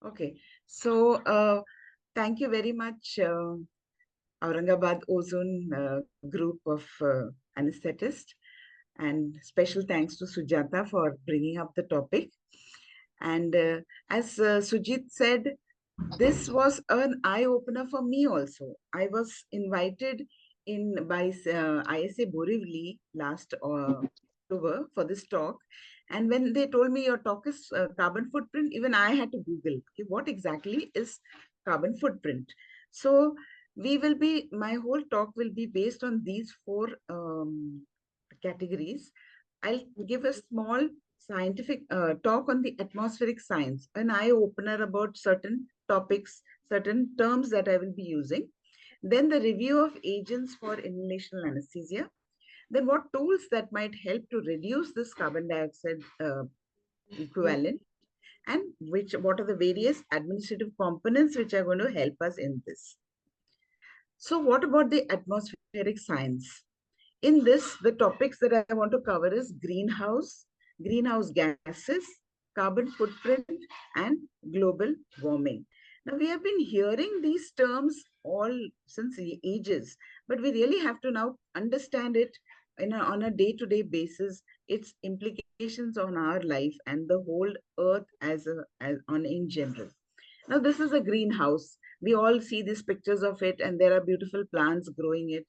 Okay. So, thank you very much, Aurangabad Ozone Group of anesthetists. And special thanks to Sujata for bringing up the topic. And as Sujit said, this was an eye opener for me also. I was invited in by ISA Borivali last October for this talk. And when they told me your talk is carbon footprint, even I had to Google okay, what exactly is carbon footprint. So my whole talk will be based on these four categories. I'll give a small scientific talk on the atmospheric science, an eye opener about certain topics, certain terms that I will be using. Then the review of agents for inhalational anesthesia. Then what tools that might help to reduce this carbon dioxide equivalent, and what are the various administrative components which are going to help us in this. So what about the atmospheric science? In this, the topics that I want to cover is greenhouse gases, carbon footprint, and global warming. Now, we have been hearing these terms all since the ages, but we really have to now understand it on a day-to-day basis, its implications on our life and the whole earth in general. Now, this is a greenhouse. We all see these pictures of it, and there are beautiful plants growing it.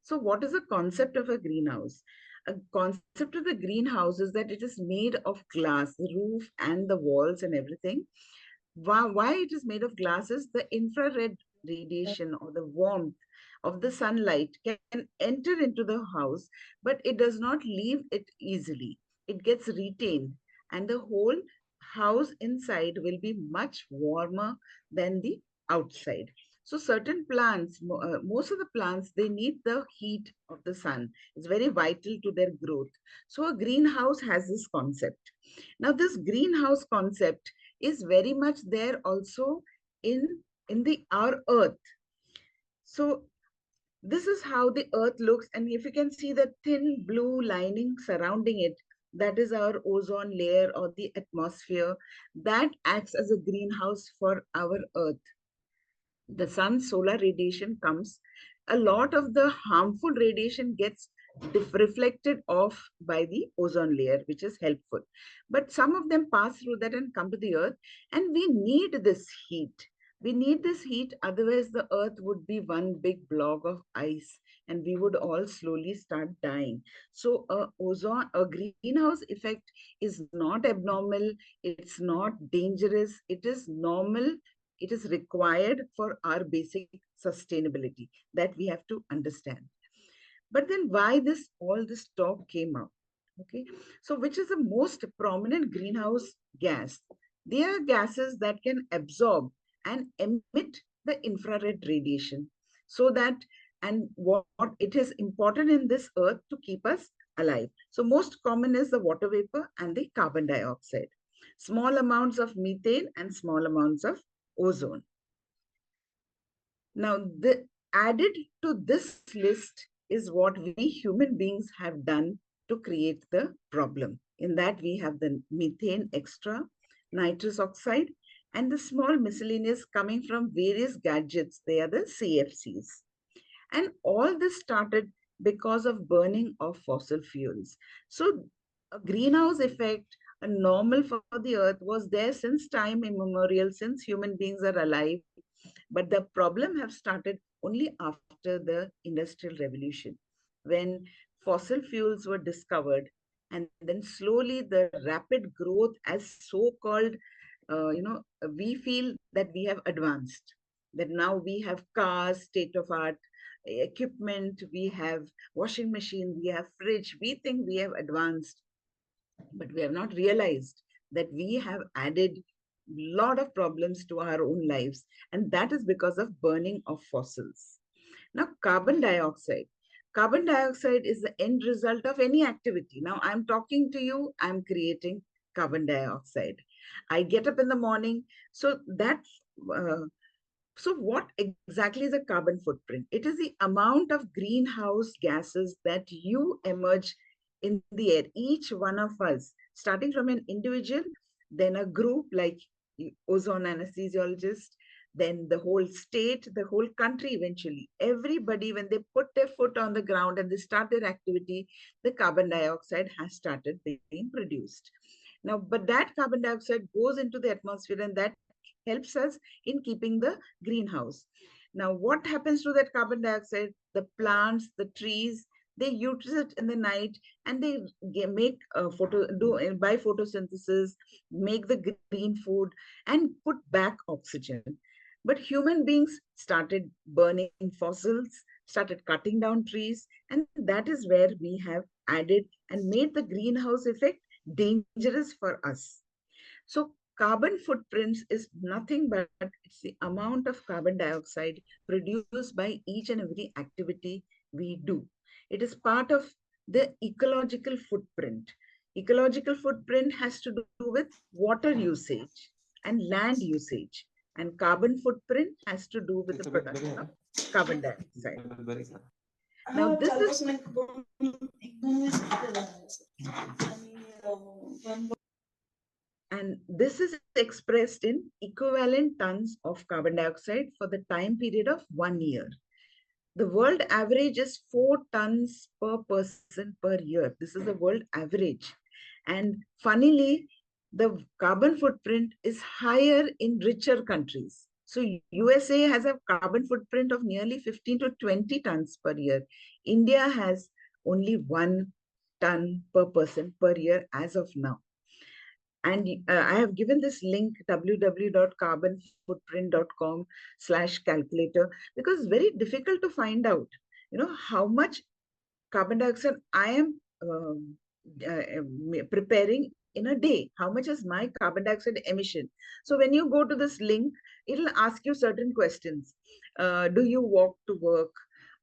So, what is the concept of a greenhouse? A concept of the greenhouse is that it is made of glass, the roof and the walls and everything. Why it is made of glass is the infrared radiation or the warmth of the sunlight can enter into the house, but it does not leave it easily. It gets retained, and the whole house inside will be much warmer than the outside. So certain plants, most of the plants, they need the heat of the sun. It's very vital to their growth. So a greenhouse has this concept. Now this greenhouse concept is very much there also in the our earth. So this is how the earth looks, and if you can see the thin blue lining surrounding it, that is our ozone layer or the atmosphere that acts as a greenhouse for our earth. The sun's solar radiation comes, a lot of the harmful radiation gets reflected off by the ozone layer, which is helpful. But some of them pass through that and come to the earth, and we need this heat. We need this heat, otherwise, the earth would be one big block of ice and we would all slowly start dying. So, a greenhouse effect is not abnormal, it's not dangerous, it is normal, it is required for our basic sustainability that we have to understand. But then why this all this talk came up? Okay, so which is the most prominent greenhouse gas? They are gases that can absorb and emit the infrared radiation, so that and what it is important in this earth to keep us alive. So most common is the water vapor and the carbon dioxide, small amounts of methane and small amounts of ozone. Now, added to this list is what we human beings have done to create the problem. In that, we have the methane extra, nitrous oxide, and the small miscellaneous coming from various gadgets. They are the CFCs. And all this started because of burning of fossil fuels. So, a greenhouse effect, a normal for the earth, was there since time immemorial, since human beings are alive. But the problem have started only after the Industrial Revolution, when fossil fuels were discovered, and then slowly the rapid growth as so-called, we feel that we have advanced, that now we have cars, state-of-art equipment, we have washing machine, we have fridge, we think we have advanced, but we have not realized that we have added lot of problems to our own lives, and that is because of burning of fossils. Now carbon dioxide is the end result of any activity. Now I'm talking to you, I'm creating carbon dioxide. I get up in the morning, so that uh, so what exactly is a carbon footprint? It is the amount of greenhouse gases that you emerge in the air, each one of us, starting from an individual, then a group like ozone anesthesiologists, then the whole state, the whole country eventually. Everybody, when they put their foot on the ground and they start their activity, the carbon dioxide has started being produced. Now, but that carbon dioxide goes into the atmosphere and that helps us in keeping the greenhouse. Now, what happens to that carbon dioxide? The plants, the trees, they use it in the night and they make by photosynthesis, make the green food and put back oxygen. But human beings started burning fossils, started cutting down trees, and that is where we have added and made the greenhouse effect dangerous for us. So carbon footprints is nothing but it's the amount of carbon dioxide produced by each and every activity we do. It is part of the ecological footprint. Ecological footprint has to do with water usage and land usage. And carbon footprint has to do with the production of carbon dioxide. Now, this is and this is expressed in equivalent tons of carbon dioxide for the time period of 1 year. The world average is 4 tons per person per year. This is the world average. And funnily, the carbon footprint is higher in richer countries. So USA has a carbon footprint of nearly 15 to 20 tons per year. India has only 1 ton per person per year as of now. And I have given this link, www.carbonfootprint.com/calculator, because it's very difficult to find out, how much carbon dioxide I am preparing in a day. How much is my carbon dioxide emission? So when you go to this link, it'll ask you certain questions. Do you walk to work?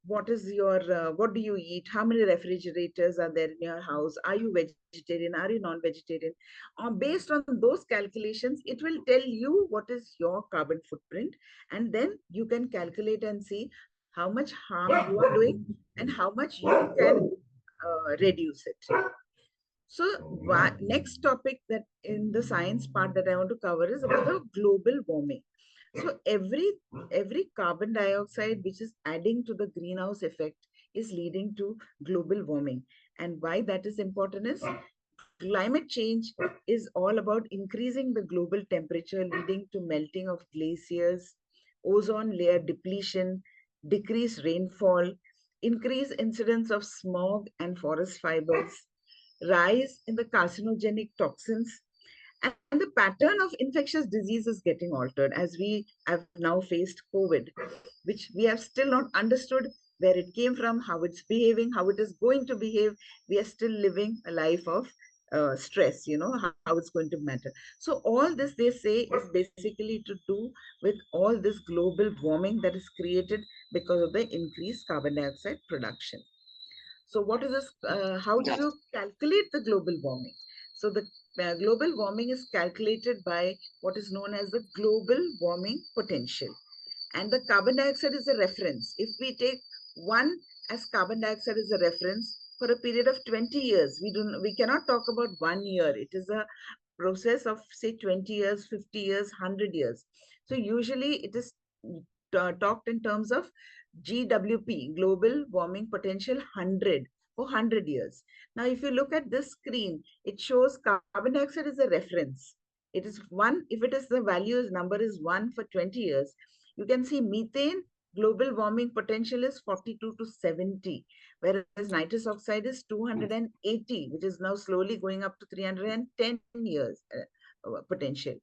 What is your what do you eat? How many refrigerators are there in your house? Are you vegetarian? Are you non-vegetarian? Based on those calculations, it will tell you what is your carbon footprint, and then you can calculate and see how much harm you are doing and how much you can reduce it. So next topic that in the science part that I want to cover is about the global warming. So every carbon dioxide which is adding to the greenhouse effect is leading to global warming. And why that is important is climate change is all about increasing the global temperature, leading to melting of glaciers, ozone layer depletion, decreased rainfall, increased incidence of smog and forest fibers, rise in the carcinogenic toxins, and the pattern of infectious disease is getting altered as we have now faced COVID, which we have still not understood where it came from, how it's behaving, how it is going to behave. We are still living a life of stress, how it's going to matter. So all this they say is basically to do with all this global warming that is created because of the increased carbon dioxide production. So what is this? How do you calculate the global warming? So the global warming is calculated by what is known as the global warming potential. And the carbon dioxide is a reference. If we take one as carbon dioxide as a reference for a period of 20 years, we cannot talk about 1 year. It is a process of say 20 years, 50 years, 100 years. So usually it is talked in terms of GWP, global warming potential 100 for 100 years. Now, if you look at this screen, it shows carbon dioxide is a reference. It is 1, if it is the value number is 1 for 20 years, you can see methane global warming potential is 42 to 70, whereas nitrous oxide is 280, which is now slowly going up to 310 years potential.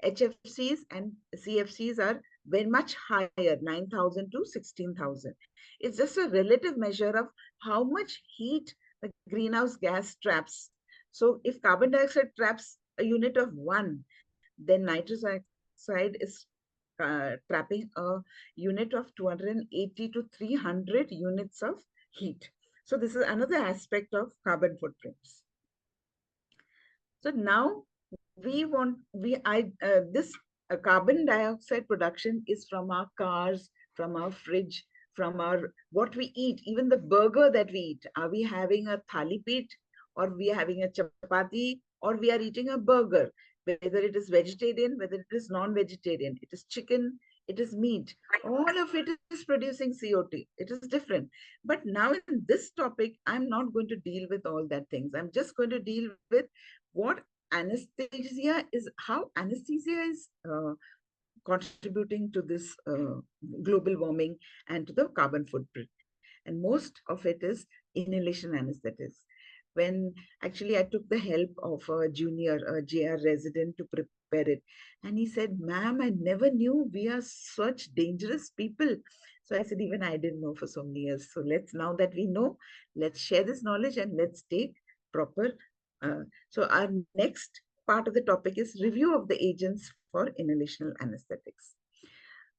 HFCs and CFCs are very much higher, 9,000 to 16,000. It's just a relative measure of how much heat the greenhouse gas traps. So if carbon dioxide traps a unit of 1, then nitrous oxide is trapping a unit of 280 to 300 units of heat. So this is another aspect of carbon footprints. So now this carbon dioxide production is from our cars, from our fridge, from our what we eat, even the burger that we eat. Are we having a thali pit, or we are having a chapati, or we are eating a burger? whether it is vegetarian, whether it is non-vegetarian, it is chicken, it is meat, all of it is producing CO2. It is different. But now in this topic, I'm not going to deal with all that things. I'm just going to deal with what anesthesia is, how anesthesia is contributing to this global warming and to the carbon footprint. And most of it is inhalation anesthetics. When actually I took the help of a junior, a JR resident to prepare it. And he said, ma'am, I never knew we are such dangerous people. So I said, even I didn't know for so many years. So let's, now that we know, let's share this knowledge and let's take proper. So our next part of the topic is review of the agents for inhalational anesthetics.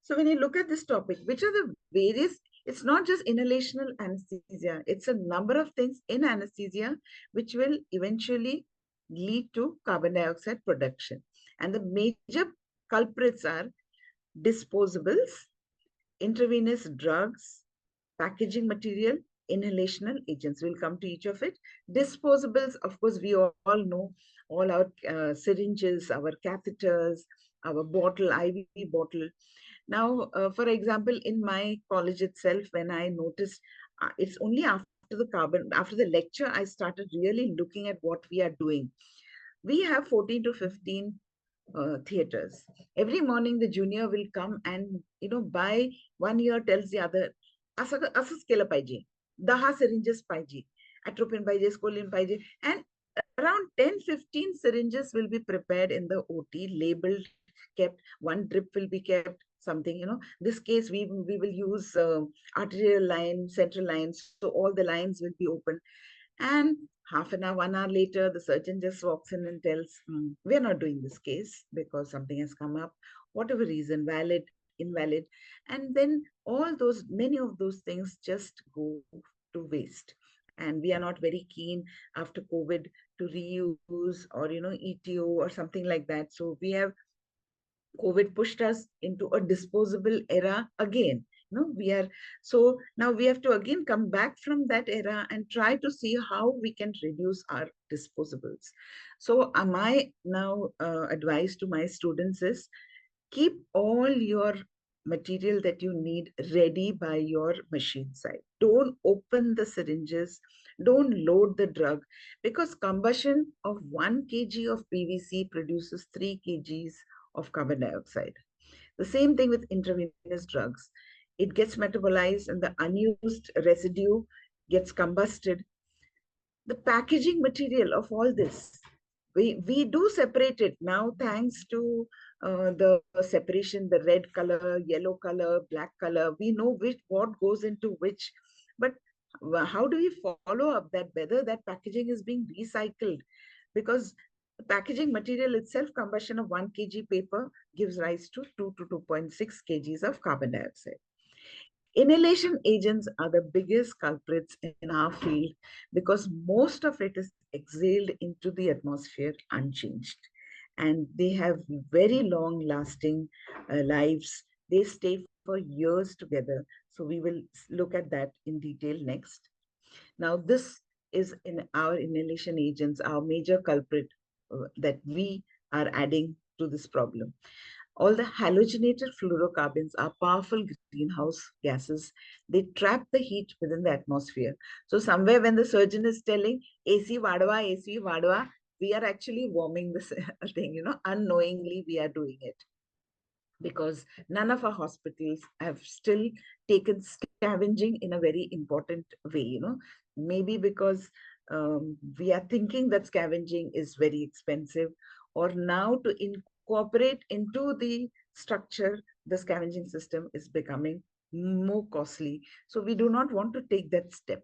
So when you look at this topic, which are the various, it's not just inhalational anesthesia, it's a number of things in anesthesia which will eventually lead to carbon dioxide production. And the major culprits are disposables, intravenous drugs, packaging material, inhalational agents. We'll come to each of it. Disposables, of course, we all know all our syringes, our catheters, our bottle, IV bottle. Now, for example, in my college itself, when I noticed, it's only after the lecture, I started really looking at what we are doing. We have 14 to 15 theaters. Every morning, the junior will come and, by 1 year tells the other, asas kela paije, daha syringes paije, atropine paije, scoline paije, and around 10-15 syringes will be prepared in the OT, labeled, kept, one drip will be kept, something, this case we will use arterial line, central lines, so all the lines will be open. And half an hour, 1 hour later, the surgeon just walks in and tells, we're not doing this case because something has come up, whatever reason, valid, invalid. And then many of those things just go to waste. And we are not very keen after COVID to reuse or, ETO or something like that. So COVID pushed us into a disposable era again. So now we have to again come back from that era and try to see how we can reduce our disposables. So my now advice to my students is keep all your material that you need ready by your machine side. Don't open the syringes, don't load the drug, because combustion of 1 kg of PVC produces 3 kgs of carbon dioxide. The same thing with intravenous drugs. It gets metabolized and the unused residue gets combusted. The packaging material of all this, we do separate it now thanks to the separation, the red color, yellow color, black color. We know what goes into which, but how do we follow up that whether that packaging is being recycled? Because the packaging material itself, combustion of 1 kg paper gives rise to 2 to 2.6 kgs of carbon dioxide. Inhalation agents are the biggest culprits in our field because most of it is exhaled into the atmosphere unchanged. And they have very long lasting lives. They stay for years together. So we will look at that in detail next. Now, this is in our inhalation agents, our major culprit that we are adding to this problem. All the halogenated fluorocarbons are powerful greenhouse gases. They trap the heat within the atmosphere. So somewhere when the surgeon is telling AC vadwa, we are actually warming this thing, unknowingly we are doing it. Because none of our hospitals have still taken scavenging in a very important way, maybe because we are thinking that scavenging is very expensive, or now to incorporate into the structure, the scavenging system is becoming more costly. So we do not want to take that step.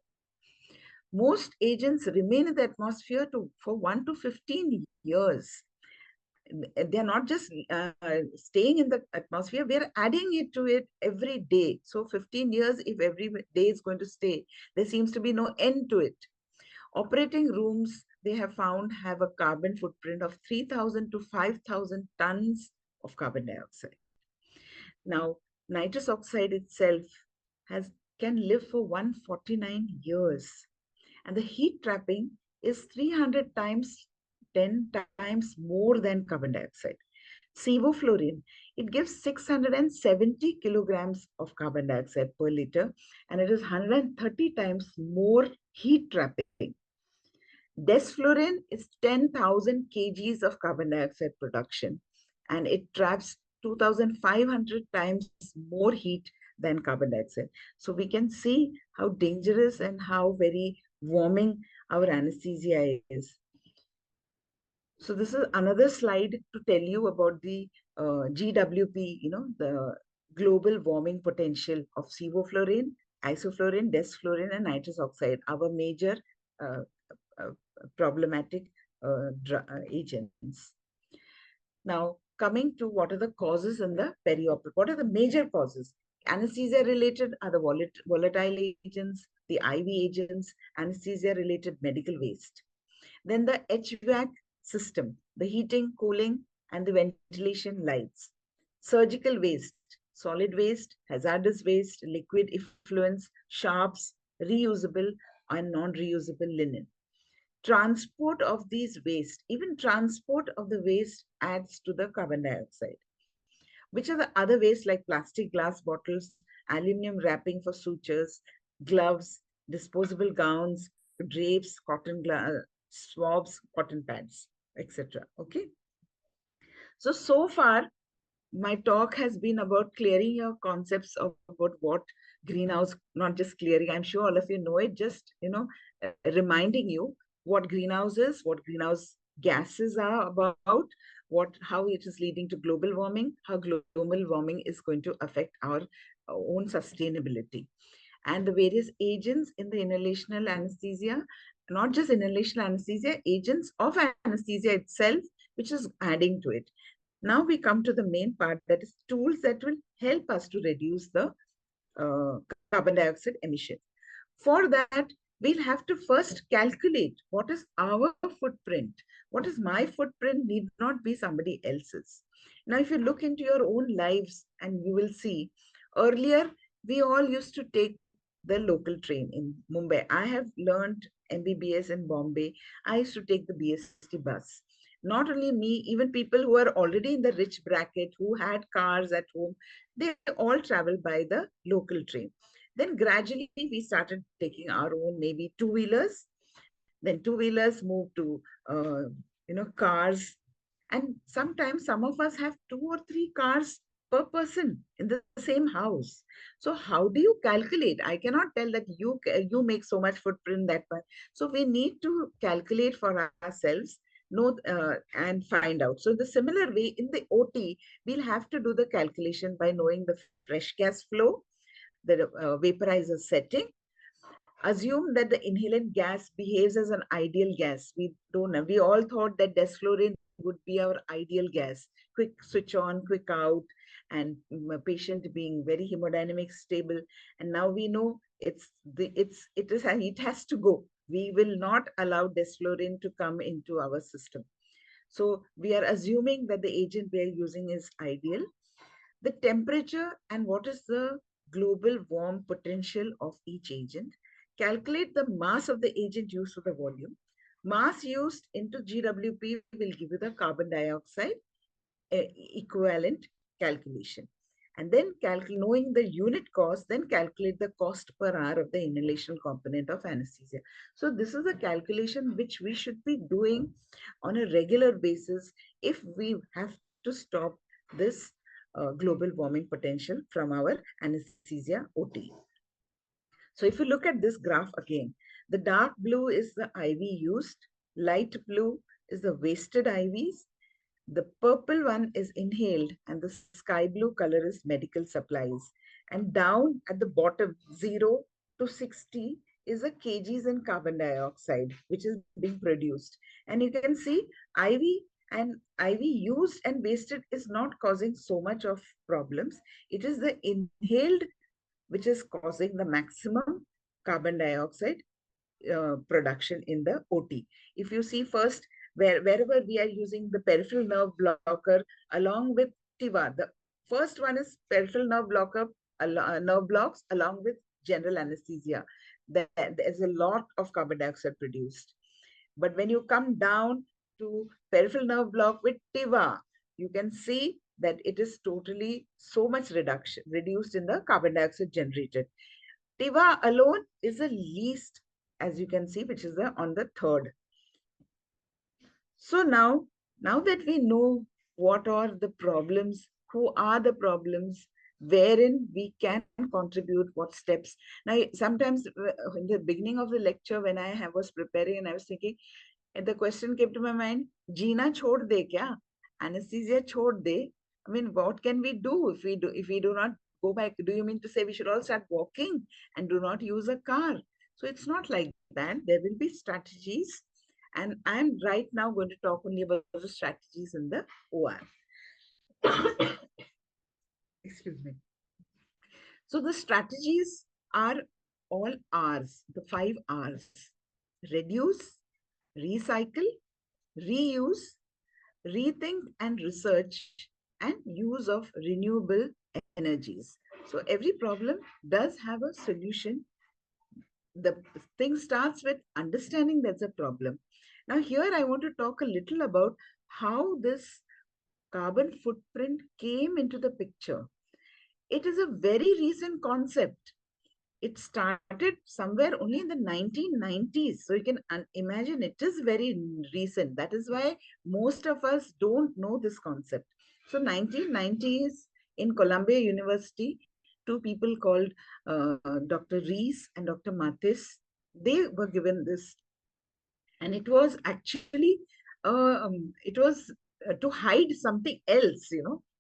Most agents remain in the atmosphere for 1 to 15 years. They're not just staying in the atmosphere, we're adding it to it every day. So 15 years, if every day is going to stay, there seems to be no end to it. Operating rooms, they have found, have a carbon footprint of 3,000 to 5,000 tons of carbon dioxide. Now, nitrous oxide itself can live for 149 years. And the heat trapping is 300 times 10 times more than carbon dioxide. Sevoflurane, it gives 670 kilograms of carbon dioxide per liter, and it is 130 times more heat trapping. Desflurane is 10,000 kgs of carbon dioxide production, and it traps 2,500 times more heat than carbon dioxide. So we can see how dangerous and how very warming our anesthesia is. So this is another slide to tell you about the GWP, the global warming potential of sevoflurane, isoflurane, desflurane, and nitrous oxide, our major uh, uh, problematic agents. Now, coming to what are the causes in the perioperative, what are the major causes? Anesthesia related are the volatile agents, the IV agents, anesthesia related medical waste. Then the HVAC system, the heating, cooling, and the ventilation lights. Surgical waste, solid waste, hazardous waste, liquid effluents, sharps, reusable and non-reusable linen. Transport of these waste, even transport of the waste adds to the carbon dioxide. Which are the other waste like plastic glass bottles, aluminum wrapping for sutures, gloves, disposable gowns, drapes, swabs, cotton pads, etc. Okay. So far, my talk has been about clearing your concepts of about what greenhouse, not just clearing, I'm sure all of you know it, just, reminding you what greenhouse is, what greenhouse gases are about, how it is leading to global warming, how global warming is going to affect our own sustainability, and the various agents in the inhalational anesthesia, not just inhalational anesthesia, agents of anesthesia itself, which is adding to it. Now we come to the main part, that is tools that will help us to reduce the carbon dioxide emission. For that, we'll have to first calculate what is our footprint. What is my footprint need not be somebody else's. Now, if you look into your own lives, and you will see, earlier we all used to take the local train in Mumbai. I have learned MBBS in Bombay. I used to take the BST bus. Not only me, even people who are already in the rich bracket, who had cars at home, they all travel by the local train. Then gradually we started taking our own, maybe two-wheelers. Then two-wheelers moved to, cars. And sometimes some of us have two or three cars per person in the same house. So how do you calculate? I cannot tell that you make so much footprint that much. So we need to calculate for ourselves, know and find out. So the similar way in the OT, we'll have to do the calculation by knowing the fresh gas flow, the vaporizer setting. Assume that the inhalant gas behaves as an ideal gas. We don't know. We all thought that desflurane would be our ideal gas. Quick switch on, quick out, and patient being very hemodynamic stable. And now we know it has to go. We will not allow desflurane to come into our system. So we are assuming that the agent we are using is ideal. The temperature and what is the global warm potential of each agent. Calculate the mass of the agent used to the volume. Mass used into GWP will give you the carbon dioxide equivalent calculation. And then knowing the unit cost, then calculate the cost per hour of the inhalation component of anesthesia. So this is a calculation which we should be doing on a regular basis if we have to stop this global warming potential from our anesthesia OT. So if you look at this graph again, the dark blue is the IV used, light blue is the wasted IVs, the purple one is inhaled, and the sky blue color is medical supplies. And down at the bottom, 0 to 60 is the kgs in carbon dioxide, which is being produced. And you can see IV and IV used and wasted is not causing so much of problems. It is the inhaled which is causing the maximum carbon dioxide production in the OT. If you see first, wherever we are using the peripheral nerve blocker along with TIVA, the first one is peripheral nerve blocker, nerve blocks along with general anesthesia. There's a lot of carbon dioxide produced. But when you come down to peripheral nerve block with TIVA, you can see that it is totally so much reduced in the carbon dioxide generated. TIVA alone is the least, as you can see, which is on the third. So now that we know what are the problems, who are the problems, wherein we can contribute, what steps. Now, sometimes in the beginning of the lecture, when was preparing and I was thinking, and the question came to my mind, Jeena chhod de kya? Anesthesia chhod de? I mean, what can we do if we do not go back? Do you mean to say we should all start walking and do not use a car? So it's not like that. There will be strategies. And I'm right now going to talk only about the strategies in the OR. Excuse me. So the strategies are all R's, the 5 R's. Reduce, recycle, reuse, rethink and research, and use of renewable energies. So every problem does have a solution. The thing starts with understanding there's a problem. Now here I want to talk a little about how this carbon footprint came into the picture. It is a very recent concept. It started somewhere only in the 1990s. So you can imagine it is very recent. That is why most of us don't know this concept. So 1990s in Columbia University, two people called Dr. Rees and Dr. Mathis, they were given this. And it was actually, it was to hide something else,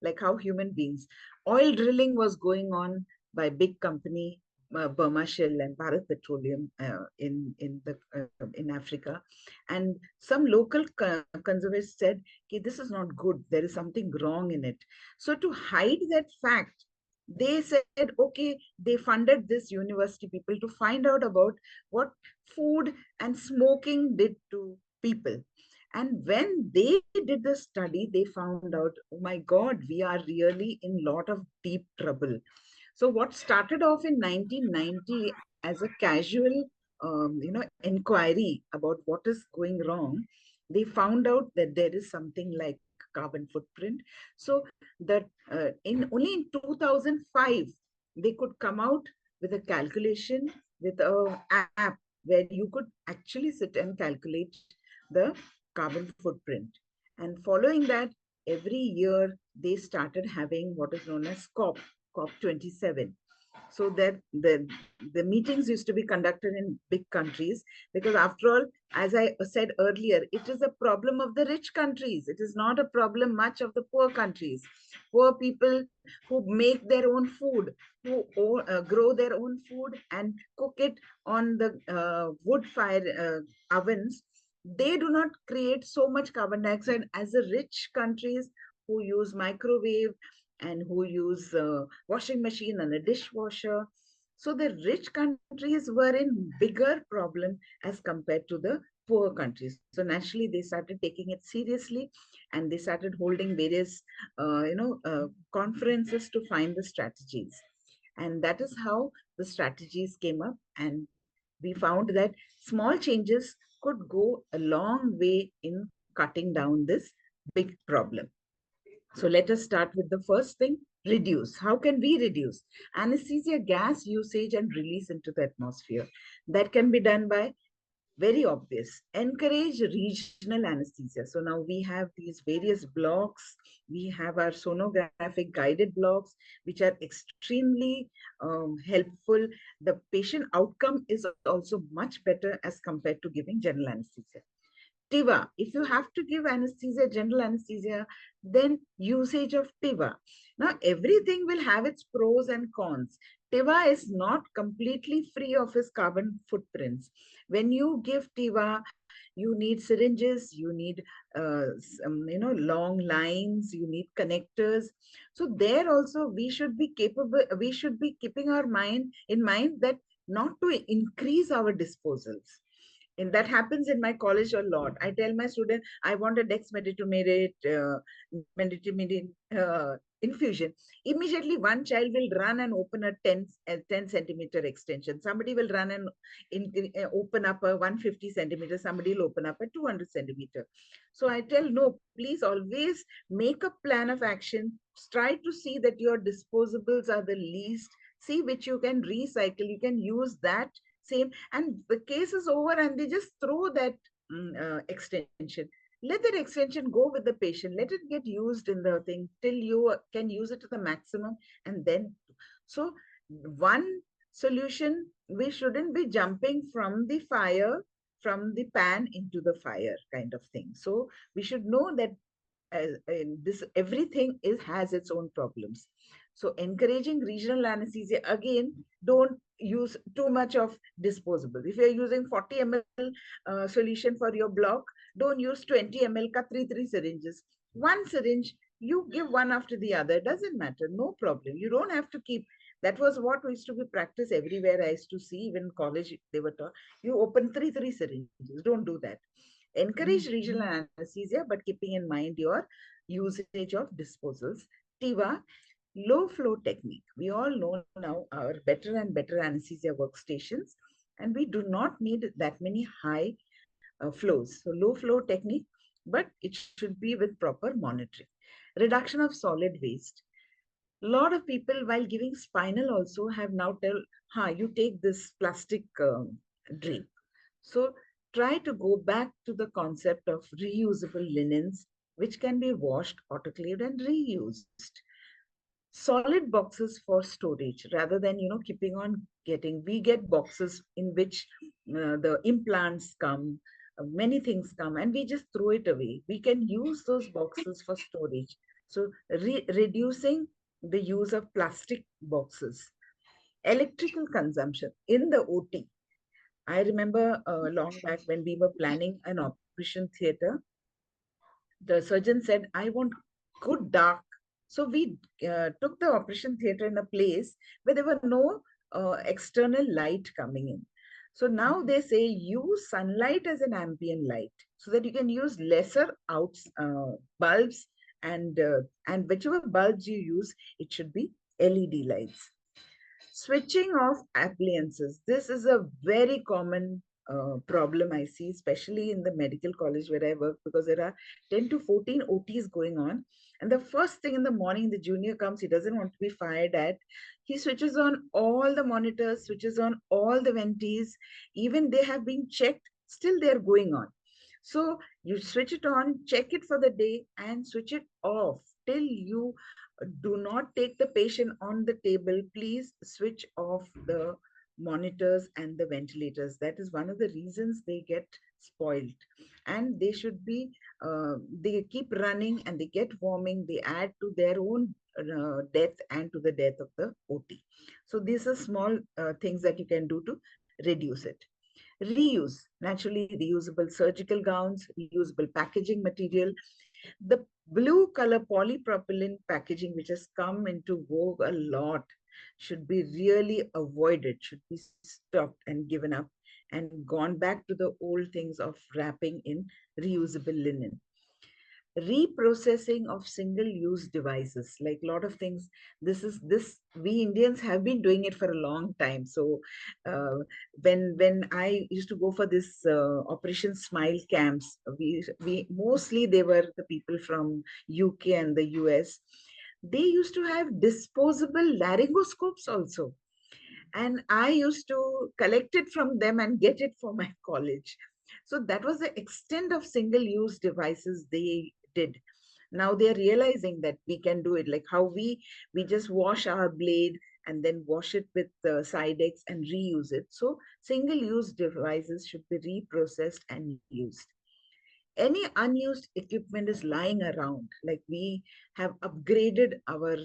like how human beings. Oil drilling was going on by big company Burma Shell and Bharat Petroleum in Africa, and some local conservatives said, "Okay, this is not good. There is something wrong in it." So to hide that fact, they said, "Okay," they funded this university people to find out about what food and smoking did to people. And when they did the study, they found out, oh my God, we are really in a lot of deep trouble. So what started off in 1990 as a casual, inquiry about what is going wrong, they found out that there is something like carbon footprint. So that in only in 2005, they could come out with a calculation with a app where you could actually sit and calculate the carbon footprint. And following that, every year they started having what is known as COP27. So that the meetings used to be conducted in big countries, because after all, as I said earlier, it is a problem of the rich countries. It is not a problem much of the poor countries. Poor people who make their own food, who grow their own food and cook it on the wood fire ovens, they do not create so much carbon dioxide as the rich countries who use microwave and who use washing machine and a dishwasher. So the rich countries were in bigger problem as compared to the poor countries. So naturally, they started taking it seriously, and they started holding various, conferences to find the strategies. And that is how the strategies came up. And we found that small changes could go a long way in cutting down this big problem. So let us start with the first thing, reduce. How can we reduce? Anesthesia gas usage and release into the atmosphere. That can be done by very obvious. Encourage regional anesthesia. So now we have these various blocks. We have our sonographic guided blocks, which are extremely helpful. The patient outcome is also much better as compared to giving general anesthesia. TIVA, if you have to give anesthesia, general anesthesia, then usage of TIVA. Now, everything will have its pros and cons. TIVA is not completely free of its carbon footprints. When you give TIVA, you need syringes, you need long lines, you need connectors. So there also we should be capable, we should be keeping our mind in mind that not to increase our disposals. And that happens in my college a lot. I tell my student, I want a dexmedetomidine infusion. Immediately, one child will run and open a 10 centimeter extension. Somebody will run and open up a 150 centimeter. Somebody will open up a 200 centimeter. So I tell, no, please always make a plan of action. Try to see that your disposables are the least. See which you can recycle. You can use that same, and the case is over and they just throw that extension. Let that extension go with the patient, let it get used in the thing till you can use it to the maximum. And then, so one solution, we shouldn't be jumping from the fire, from the pan into the fire kind of thing. So we should know that this everything is has its own problems. So encouraging regional anesthesia, again, don't use too much of disposable. If you're using 40 ml solution for your block, don't use 20 ml ka three syringes. One syringe, you give one after the other, doesn't matter, no problem. You don't have to keep. That was what used to be practiced everywhere. I used to see, even college, they were taught, you open three syringes. Don't do that. Encourage regional anesthesia, but keeping in mind your usage of disposals. TIVA, low flow technique. We all know now our better and better anesthesia workstations, and we do not need that many high flows. So low flow technique, but it should be with proper monitoring. Reduction of solid waste. A lot of people, while giving spinal, also have now tell, you take this plastic drape. So try to go back to the concept of reusable linens, which can be washed, autoclaved, and reused. Solid boxes for storage rather than, keeping on getting. We get boxes in which the implants come, many things come, and we just throw it away. We can use those boxes for storage. So reducing the use of plastic boxes. Electrical consumption in the OT. I remember long back when we were planning an operation theater, the surgeon said, I want good dark. So we took the operation theater in a place where there were no external light coming in. So now they say use sunlight as an ambient light so that you can use lesser bulbs, and whichever bulbs you use, it should be LED lights. Switching off appliances. This is a very common problem I see, especially in the medical college where I work, because there are 10 to 14 OTs going on. And the first thing in the morning, the junior comes, he doesn't want to be fired at. He switches on all the monitors, switches on all the ventis. Even they have been checked, still they're going on. So you switch it on, check it for the day, and switch it off till you do not take the patient on the table. Please switch off the monitors and the ventilators. That is one of the reasons they get spoiled. And they should be, they keep running and they get warming. They add to their own death and to the death of the OT. So these are small things that you can do to reduce it. Reuse, naturally reusable surgical gowns, reusable packaging material. The blue color polypropylene packaging, which has come into vogue a lot, should be really avoided, should be stopped and given up, and gone back to the old things of wrapping in reusable linen. Reprocessing of single-use devices, like a lot of things. This we Indians have been doing it for a long time. So uh, when I used to go for this Operation Smile camps, we mostly they were the people from UK and the US. They used to have disposable laryngoscopes also, and I used to collect it from them and get it for my college. So that was the extent of single-use devices they did. Now they're realizing that we can do it, like how we just wash our blade and then wash it with Sidex and reuse it. So single-use devices should be reprocessed and used. Any unused equipment is lying around, like we have upgraded our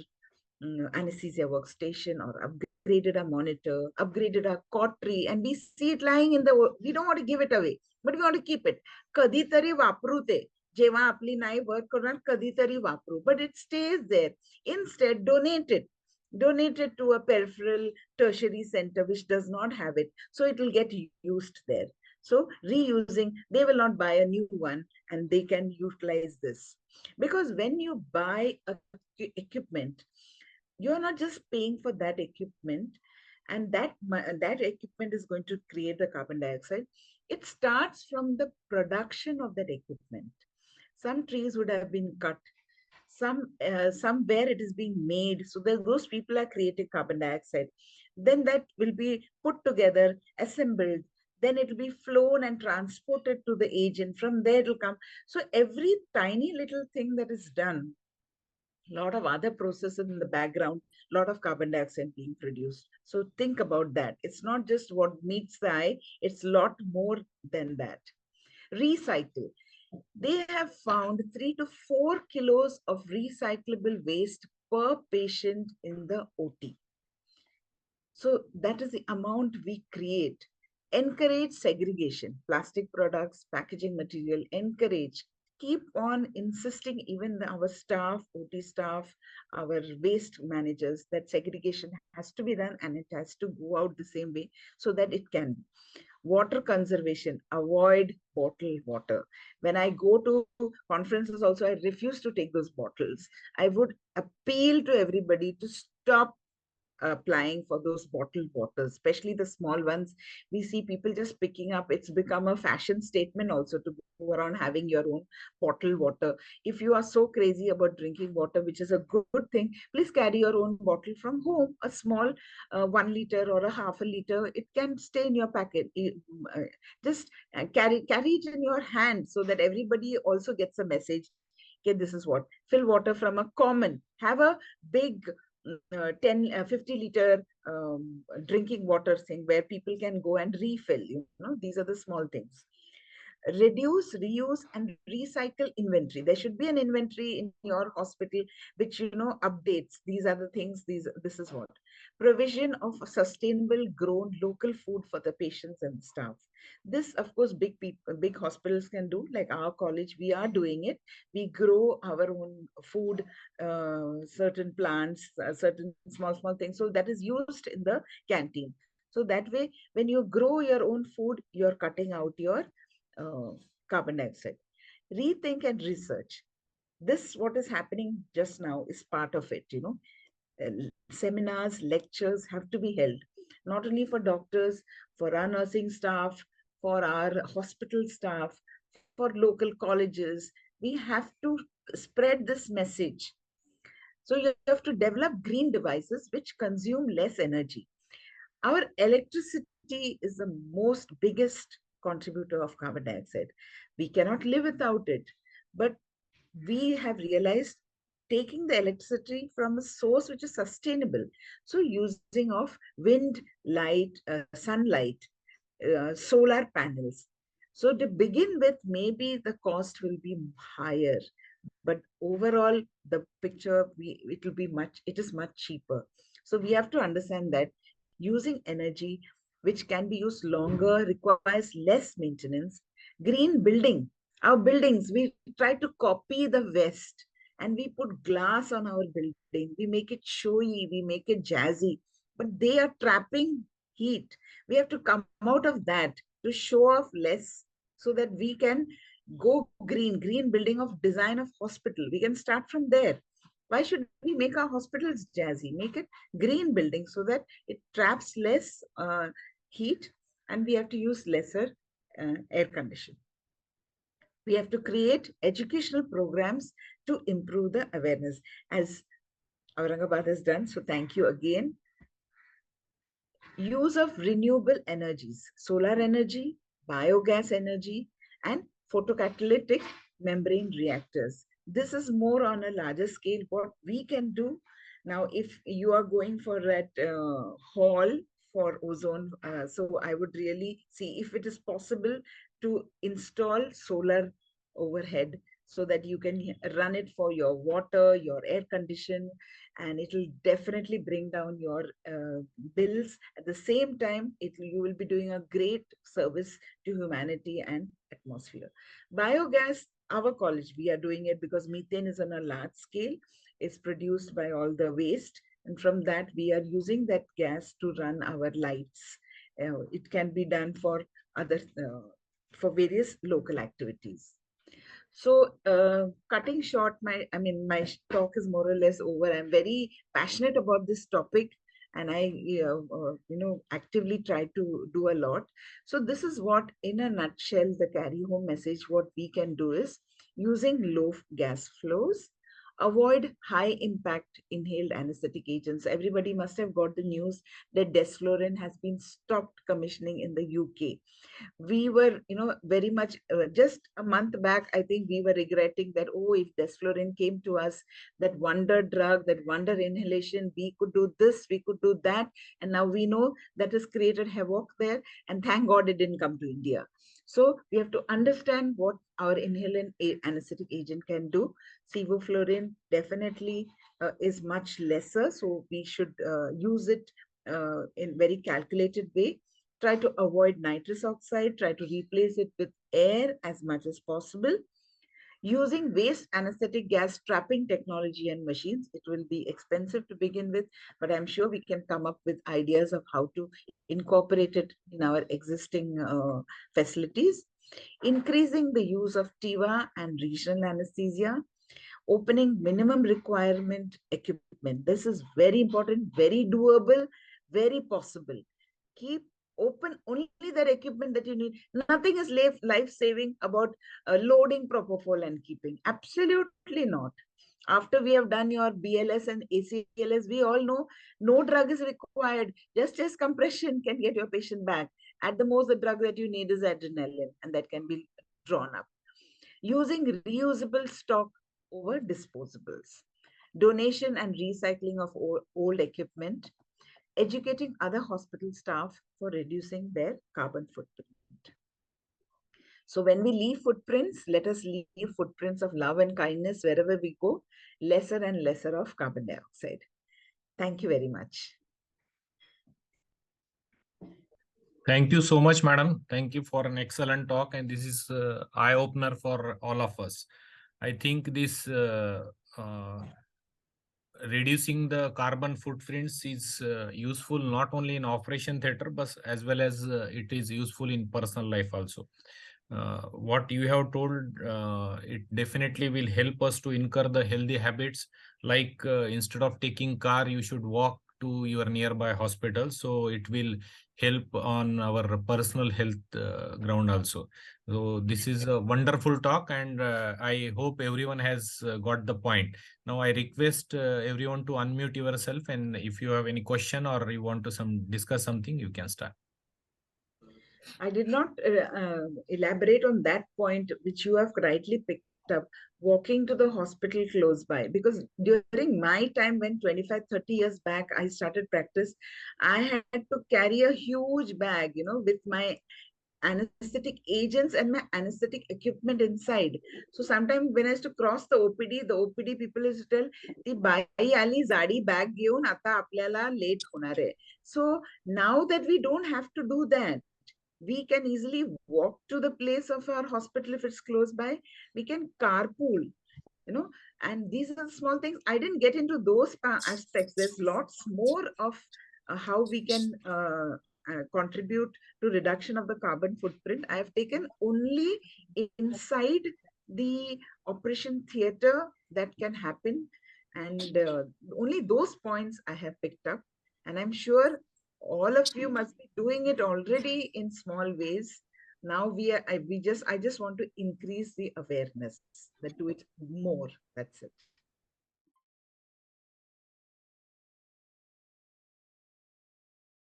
anesthesia workstation or upgraded our monitor, upgraded our cot tree, and we see it lying in the, we don't want to give it away, but we want to keep it. कधीतरी वापरू ते, जेव्हा आपली नाही work करणार कधीतरी वापरू, but it stays there. Instead, donate it to a peripheral tertiary center which does not have it, so it will get used there. So reusing, they will not buy a new one and they can utilize this. Because when you buy a equipment, you're not just paying for that equipment, and that equipment is going to create the carbon dioxide. It starts from the production of that equipment. Some trees would have been cut, somewhere it is being made, so that those people are creating carbon dioxide. Then that will be put together, assembled, then it will be flown and transported to the agent. From there it will come. So every tiny little thing that is done, a lot of other processes in the background, a lot of carbon dioxide being produced. So think about that. It's not just what meets the eye, it's a lot more than that. Recycle. They have found 3 to 4 kilos of recyclable waste per patient in the OT. So that is the amount we create. Encourage segregation, plastic products, packaging material, encourage. Keep on insisting, even our staff, OT staff, our waste managers, that segregation has to be done and it has to go out the same way so that it can be. Water conservation, avoid bottled water. When I go to conferences also, I refuse to take those bottles. I would appeal to everybody to stop applying for those bottled waters, especially the small ones. We see people just picking up. It's become a fashion statement also to go around having your own bottled water. If you are so crazy about drinking water, which is a good thing, please carry your own bottle from home, a small 1 liter or a half a liter. It can stay in your packet. Just carry it in your hand so that everybody also gets a message. Okay, this is what. Fill water from a common. Have a big 10 50 liter drinking water thing where people can go and refill. These are the small things. Reduce, reuse, and recycle inventory. There should be an inventory in your hospital which updates. These are the things. This is what. Provision of sustainable grown local food for the patients and staff. This, of course, big hospitals can do. Like our college, we are doing it. We grow our own food, certain plants, certain small things. So that is used in the canteen. So that way, when you grow your own food, you're cutting out your uh, carbon dioxide. Rethink and research. This, what is happening just now, is part of it. Seminars, lectures have to be held, not only for doctors, for our nursing staff, for our hospital staff, for local colleges. We have to spread this message. So you have to develop green devices which consume less energy. Our electricity is the most biggest contributor of carbon dioxide. We cannot live without it. But we have realized taking the electricity from a source which is sustainable. So using of wind, light, sunlight, solar panels. So to begin with, maybe the cost will be higher, but overall the picture, it is much cheaper. So we have to understand that using energy which can be used longer requires less maintenance. Green building, our buildings, we try to copy the West, and we put glass on our building, we make it showy, we make it jazzy, but they are trapping heat. We have to come out of that to show off less, so that we can go green building of design of hospital. We can start from there. Why should we make our hospitals jazzy? Make it green building so that it traps less heat, and we have to use lesser air condition. We have to create educational programs to improve the awareness, as Aurangabad has done. So thank you again. Use of renewable energies, solar energy, biogas energy, and photocatalytic membrane reactors. This is more on a larger scale what we can do. Now, if you are going for that hall for ozone, so I would really see if it is possible to install solar overhead so that you can run it for your water, your air condition, and it will definitely bring down your bills. At the same time, you will be doing a great service to humanity and atmosphere. Biogas, our college, we are doing it because methane is on a large scale. It's produced by all the waste, and from that we are using that gas to run our lights. It can be done for other for various local activities. So, cutting short, my talk is more or less over. I'm very passionate about this topic, and I, actively try to do a lot. So, this is what, in a nutshell, the carry home message. What we can do is using low gas flows, avoid high impact inhaled anesthetic agents. Everybody must have got the news that desflurane has been stopped commissioning in the UK. We were, very much, just a month back, I think we were regretting that, oh, if desflurane came to us, that wonder drug, that wonder inhalation, we could do this, we could do that. And now we know that has created havoc there. And thank God it didn't come to India. So we have to understand what our inhalant anesthetic agent can do. Sevoflurane definitely is much lesser. So we should use it in very calculated way. Try to avoid nitrous oxide, try to replace it with air as much as possible. Using waste anesthetic gas trapping technology and machines, it will be expensive to begin with, but I'm sure we can come up with ideas of how to incorporate it in our existing facilities. Increasing the use of TIVA and regional anesthesia, opening minimum requirement equipment. This is very important, very doable, very possible. Keep open only that equipment that you need. Nothing is life-saving about loading propofol and keeping. Absolutely not. After we have done your BLS and ACLS, we all know no drug is required. Just compression can get your patient back. At the most, the drug that you need is adrenaline, and that can be drawn up. Using reusable stock over disposables. Donation and recycling of old equipment, educating other hospital staff for reducing their carbon footprint. So when we leave footprints, let us leave footprints of love and kindness wherever we go, lesser and lesser of carbon dioxide. Thank you very much. Thank you so much, madam. Thank you for an excellent talk. And this is eye-opener for all of us. I think this reducing the carbon footprints is useful not only in operation theater, but as well as it is useful in personal life also. What you have told, it definitely will help us to incur the healthy habits. Like instead of taking car, you should walk to your nearby hospital. So it will help on our personal health ground also. So this is a wonderful talk, and I hope everyone has got the point. Now I request everyone to unmute yourself, and if you have any question or you want to discuss something, you can start. I did not elaborate on that point, which you have rightly picked up, walking to the hospital close by. Because during my time, when 25, 30 years back, I started practice, I had to carry a huge bag, with my anesthetic agents and my anesthetic equipment inside. So sometimes when I used to cross the OPD people used to tell, "Ti bai ali zadi bag घेऊन आता आपल्याला late होणार आहे." So now that we don't have to do that, we can easily walk to the place of our hospital if it's close by. We can carpool, and these are the small things. I didn't get into those aspects. There's lots more of how we can contribute to reduction of the carbon footprint. I have taken only inside the operation theater that can happen, and only those points I have picked up. And I'm sure all of you must be doing it already in small ways. Now I just want to increase the awareness, that do it more. That's it.